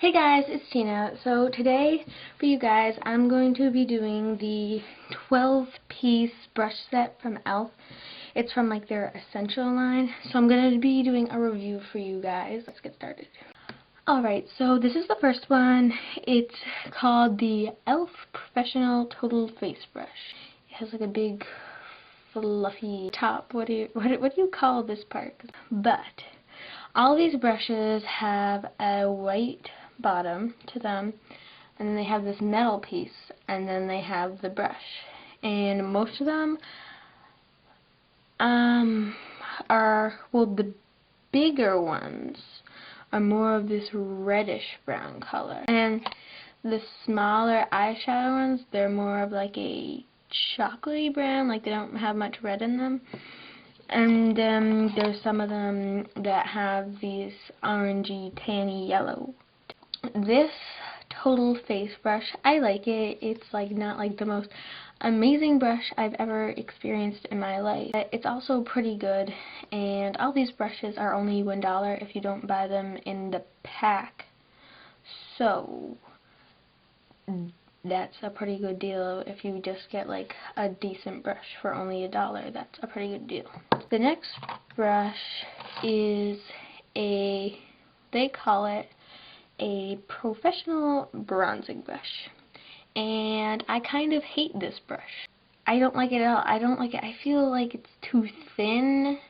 Hey guys, it's Tina. So today for you guys I'm going to be doing the 12-piece brush set from e.l.f. It's from like their essential line. So I'm going to be doing a review for you guys. Let's get started. Alright, so this is the first one. It's called the e.l.f. Professional Total Face Brush. It has like a big fluffy top. What do you call this part? But all these brushes have a white bottom to them, and then they have this metal piece, and then they have the brush. And most of them the bigger ones are more of this reddish brown color, and the smaller eyeshadow ones, they're more of like a chocolatey brown, like they don't have much red in them. And then there's some of them that have these orangey, tanny yellow. This total face brush, I like it. It's like not like the most amazing brush I've ever experienced in my life. But it's also pretty good, and all these brushes are only $1 if you don't buy them in the pack. So that's a pretty good deal. If you just get like a decent brush for only $1, that's a pretty good deal. The next brush is they call it a professional bronzing brush, and I kind of hate this brush. I don't like it at all. I don't like it. I feel like it's too thin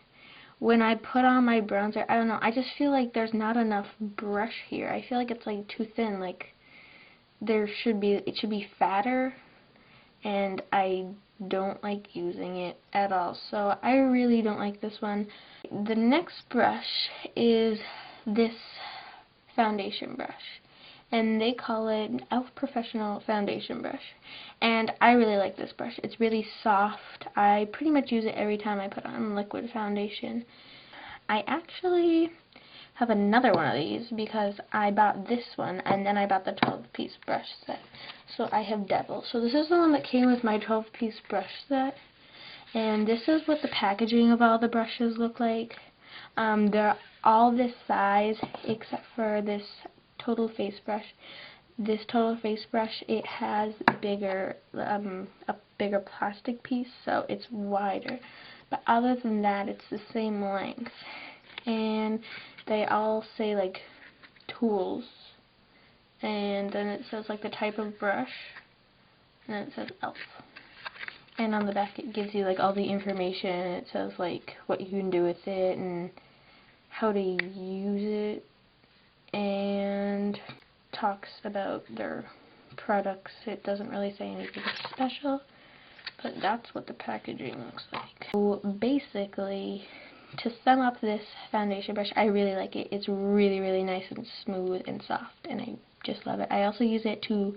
when I put on my bronzer. I don't know. I just feel like there's not enough brush here. I feel like it's like too thin. Like it should be fatter, and I don't like using it at all, so I really don't like this one. The next brush is this foundation brush, and they call it an e.l.f. Professional Foundation Brush, and I really like this brush. It's really soft. I pretty much use it every time I put on liquid foundation. I actually have another one of these because I bought this one and then I bought the 12-piece brush set. So I have Devil. So this is the one that came with my 12-piece brush set, and this is what the packaging of all the brushes look like. They're all this size except for this total face brush. This total face brush, it has a bigger plastic piece, so it's wider. But other than that, it's the same length. And they all say like tools, and then it says like the type of brush, and then it says e.l.f. And on the back it gives you like all the information. It says like what you can do with it and how to use it, and talks about their products. It doesn't really say anything special, but that's what the packaging looks like. So basically, to sum up this foundation brush, I really like it. It's really, really nice and smooth and soft, and I just love it. I also use it to,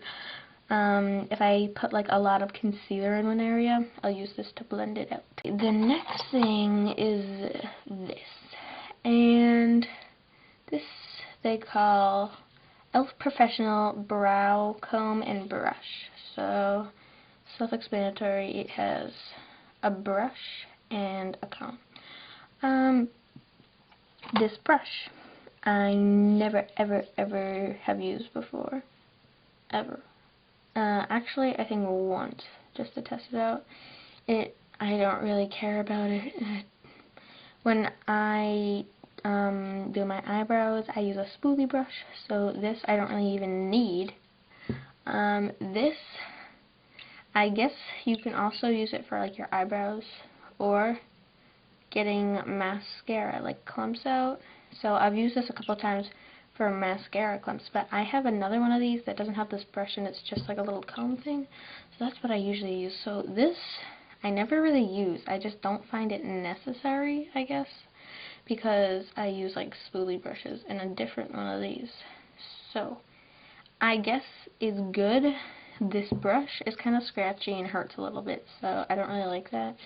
if I put like a lot of concealer in one area, I'll use this to blend it out. The next thing is this, and this they call e.l.f. Professional Brow Comb and Brush. So, self-explanatory, it has a brush and a comb. This brush I never ever have used before, ever. Actually, I think once, just to test it out. I don't really care about it. When I do my eyebrows, I use a spoolie brush, so this I don't really even need. This, I guess you can also use it for like your eyebrows, or getting mascara, like clumps out. So I've used this a couple times for mascara clumps, but I have another one of these that doesn't have this brush, and it's just like a little comb thing. So that's what I usually use. So this I never really use. I just don't find it necessary, I guess, because I use like spoolie brushes and a different one of these. So I guess it's good. This brush is kind of scratchy and hurts a little bit, so I don't really like that.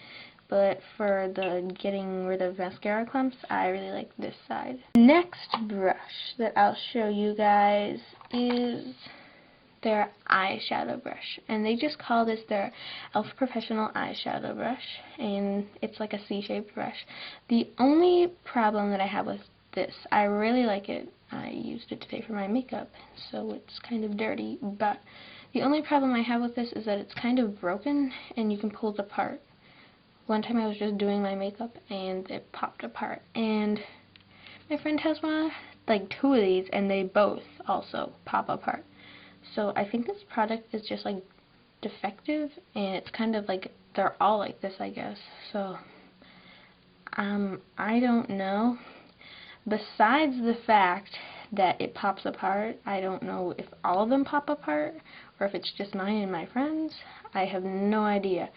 But for the getting rid of mascara clumps, I really like this side. Next brush that I'll show you guys is their eyeshadow brush, and they just call this their e.l.f. Professional Eyeshadow Brush, and it's like a C-shaped brush. The only problem that I have with this. I really like it. I used it today for my makeup, so it's kind of dirty, but the only problem I have with this is that it's kind of broken and you can pull it apart. One time I was just doing my makeup and it popped apart, and my friend has one, like 2 of these, and they both also pop apart. So I think this product is just like defective, and it's kind of like they're all like this, I guess. So I don't know. Besides the fact that it pops apart, I don't know if all of them pop apart or if it's just mine and my friends. I have no idea.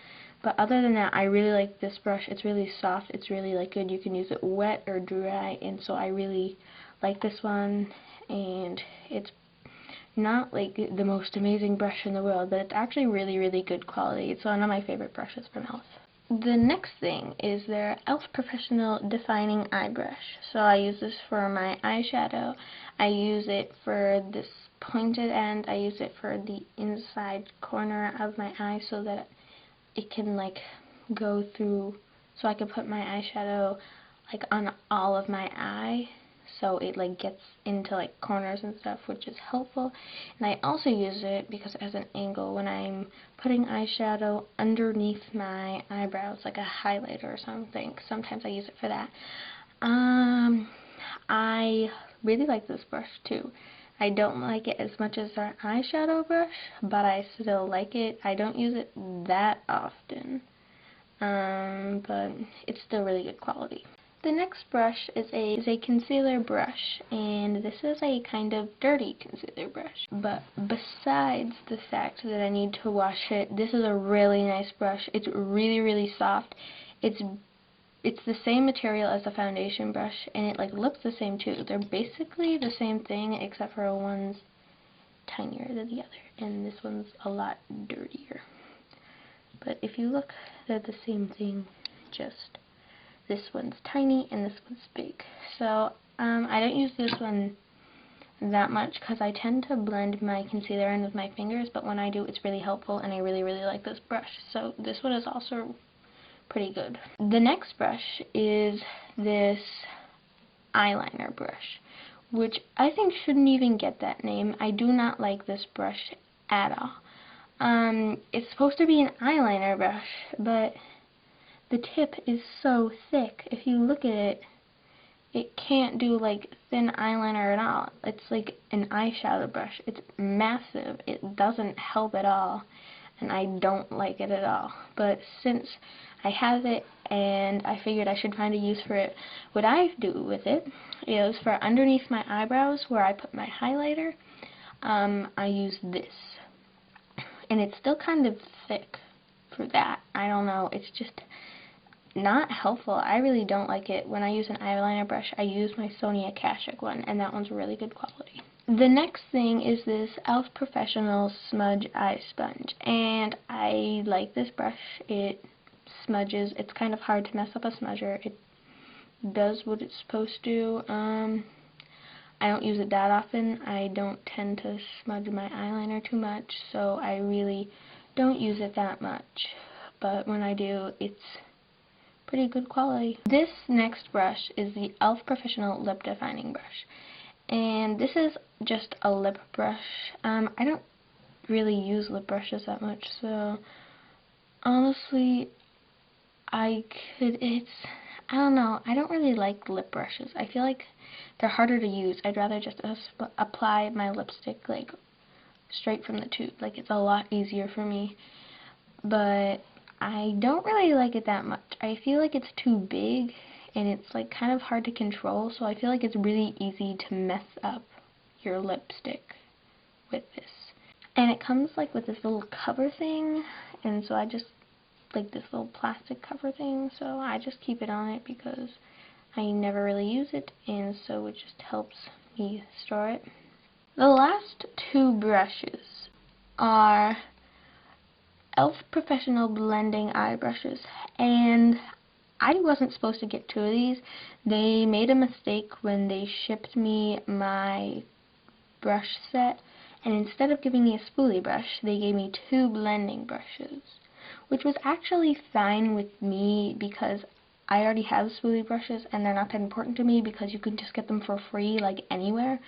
But other than that, I really like this brush. It's really soft. It's really like good. You can use it wet or dry, and so I really like this one. And it's not like the most amazing brush in the world, but it's actually really, really good quality. It's one of my favorite brushes from e.l.f. The next thing is their e.l.f. Professional Defining Eye Brush. So I use this for my eyeshadow. I use it for this pointed end. I use it for the inside corner of my eye so that it can like go through, so I can put my eyeshadow like on all of my eye, so it like gets into like corners and stuff, which is helpful. And I also use it because it has an angle when I'm putting eyeshadow underneath my eyebrows, like a highlighter or something. Sometimes I use it for that. I really like this brush too. I don't like it as much as our eyeshadow brush, but I still like it. I don't use it that often, but it's still really good quality. The next brush is a concealer brush, and this is a kind of dirty concealer brush. But besides the fact that I need to wash it, this is a really nice brush. It's really, really soft. It's the same material as the foundation brush, and it like looks the same too. They're basically the same thing, except for one's tinier than the other, and this one's a lot dirtier. But if you look, they're the same thing, just this one's tiny and this one's big. So I don't use this one that much because I tend to blend my concealer in with my fingers, but when I do, it's really helpful, and I really, really like this brush. So this one is also pretty good. The next brush is this eyeliner brush, which I think shouldn't even get that name. I do not like this brush at all. It's supposed to be an eyeliner brush, but the tip is so thick. If you look at it, it can't do like thin eyeliner at all. It's like an eyeshadow brush. It's massive. It doesn't help at all, and I don't like it at all. But since I have it and I figured I should find a use for it, what I do with it is for underneath my eyebrows where I put my highlighter, I use this. And it's still kind of thick for that. I don't know, it's just not helpful. I really don't like it. When I use an eyeliner brush, I use my Sonia Kashuk one, and that one's really good quality. The next thing is this e.l.f. Professional Smudge Eye Sponge, and I like this brush. It smudges. It's kind of hard to mess up a smudger. It does what it's supposed to. I don't use it that often. I don't tend to smudge my eyeliner too much, so I really don't use it that much. But when I do, it's pretty good quality. This next brush is the e.l.f. Professional Lip Defining Brush, and this is just a lip brush. I don't really use lip brushes that much, so honestly, I don't know, I don't really like lip brushes. I feel like they're harder to use. I'd rather just apply my lipstick like straight from the tube. Like, it's a lot easier for me. But I don't really like it that much. I feel like it's too big, and it's like kind of hard to control, so I feel like it's really easy to mess up your lipstick with this. And it comes like with this little cover thing, and so I just like this little plastic cover thing, so I just keep it on it because I never really use it, and so it just helps me store it. The last two brushes are e.l.f. Professional Blending Eye Brushes, and I wasn't supposed to get 2 of these. They made a mistake when they shipped me my brush set, and instead of giving me a spoolie brush, they gave me 2 blending brushes, which was actually fine with me because I already have spoolie brushes and they're not that important to me because you can just get them for free like anywhere.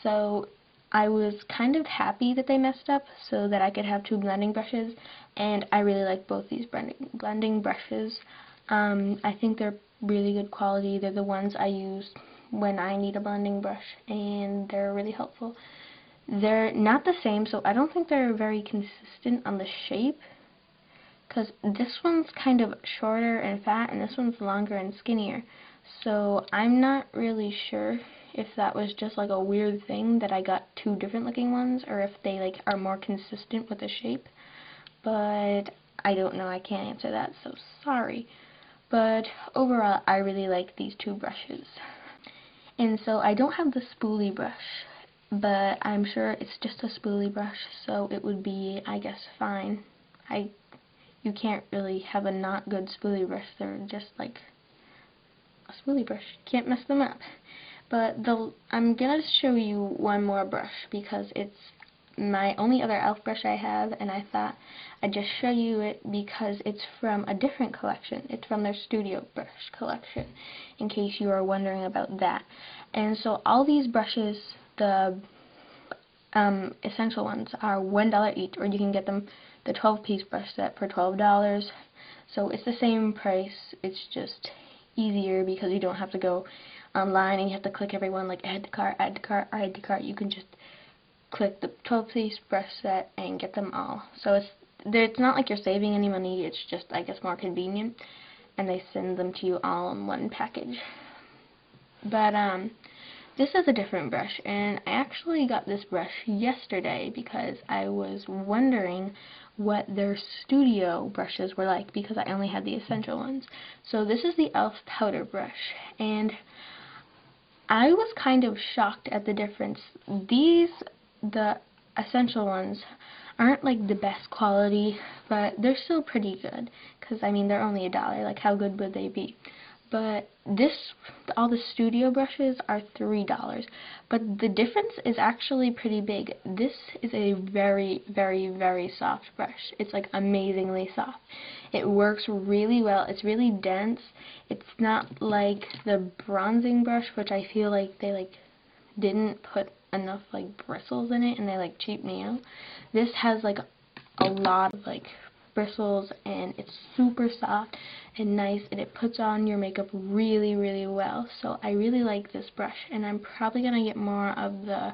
So I was kind of happy that they messed up so that I could have two blending brushes, and I really like both these blending brushes. I think they're really good quality. They're the ones I use when I need a blending brush, and they're really helpful. They're not the same, so I don't think they're very consistent on the shape, because this one's kind of shorter and fat and this one's longer and skinnier. So I'm not really sure if that was just like a weird thing that I got two different looking ones, or if they like are more consistent with the shape. But I don't know, I can't answer that, so sorry. But overall, I really like these two brushes. And so I don't have the spoolie brush, but I'm sure it's just a spoolie brush, so it would be, I guess, fine. You can't really have a not good spoolie brush. They're just like a spoolie brush. You can't mess them up. But I'm gonna show you one more brush because it's my only other e.l.f. brush I have, and I thought I'd just show you it because it's from a different collection. It's from their studio brush collection, in case you are wondering about that. And so all these brushes, the essential ones, are $1 each, or you can get them the 12-piece brush set for $12. So it's the same price. It's just easier because you don't have to go online and you have to click every one, like add to cart, add to cart, add to cart. You can just click the 12-piece brush set and get them all. So it's not like you're saving any money. It's just, I guess, more convenient, and they send them to you all in one package. But this is a different brush, and I actually got this brush yesterday because I was wondering what their studio brushes were like because I only had the essential ones. So this is the e.l.f. powder brush, and I was kind of shocked at the difference. The essential ones, aren't like the best quality, but they're still pretty good because, I mean, they're only $1. Like, how good would they be? But all the studio brushes are $3, but the difference is actually pretty big. This is a very, very, very soft brush. It's like amazingly soft. It works really well. It's really dense. It's not like the bronzing brush, which I feel like they didn't put enough bristles in it and they cheaped me out. This has a lot of bristles, and it's super soft and nice, and it puts on your makeup really, really well. So I really like this brush, and I'm probably gonna get more of the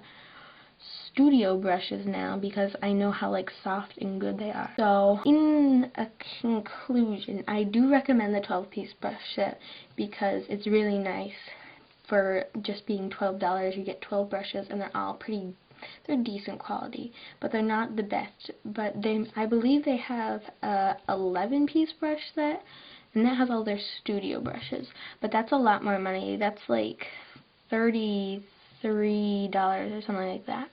studio brushes now because I know how soft and good they are. So in a conclusion, I do recommend the 12-piece brush set because it's really nice. For just being $12, you get 12 brushes, and they're decent quality, but they're not the best. But I believe they have a 11-piece brush set, and that has all their studio brushes. But that's a lot more money. That's like $33 or something like that,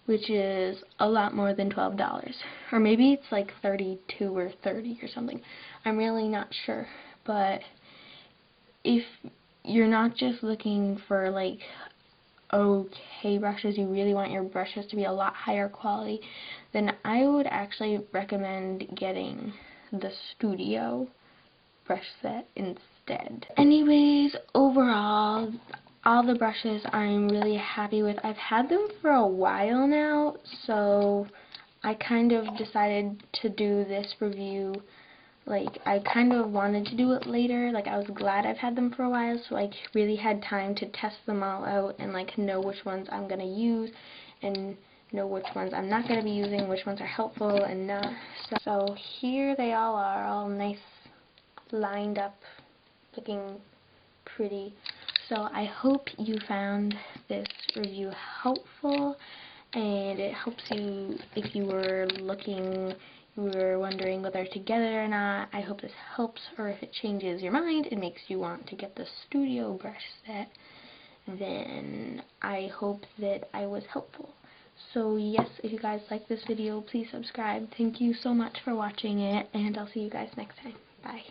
which is a lot more than $12. Or maybe it's like 32 or 30 or something. I'm really not sure. But if you're not just looking for okay brushes, you really want your brushes to be a lot higher quality, then I would actually recommend getting the studio brush set instead. Anyways, overall, all the brushes I'm really happy with. I've had them for a while now, so I kind of decided to do this review. I kind of wanted to do it later. I was glad I've had them for a while, so I really had time to test them all out and know which ones I'm going to use and know which ones I'm not going to be using, which ones are helpful and not. So here they all are, all nice, lined up, looking pretty. So I hope you found this review helpful, and it helps you if you were wondering whether to get it or not. I hope this helps, or if it changes your mind and makes you want to get the studio brush set, then I hope that I was helpful. So yes, if you guys like this video, please subscribe. Thank you so much for watching it, and I'll see you guys next time. Bye.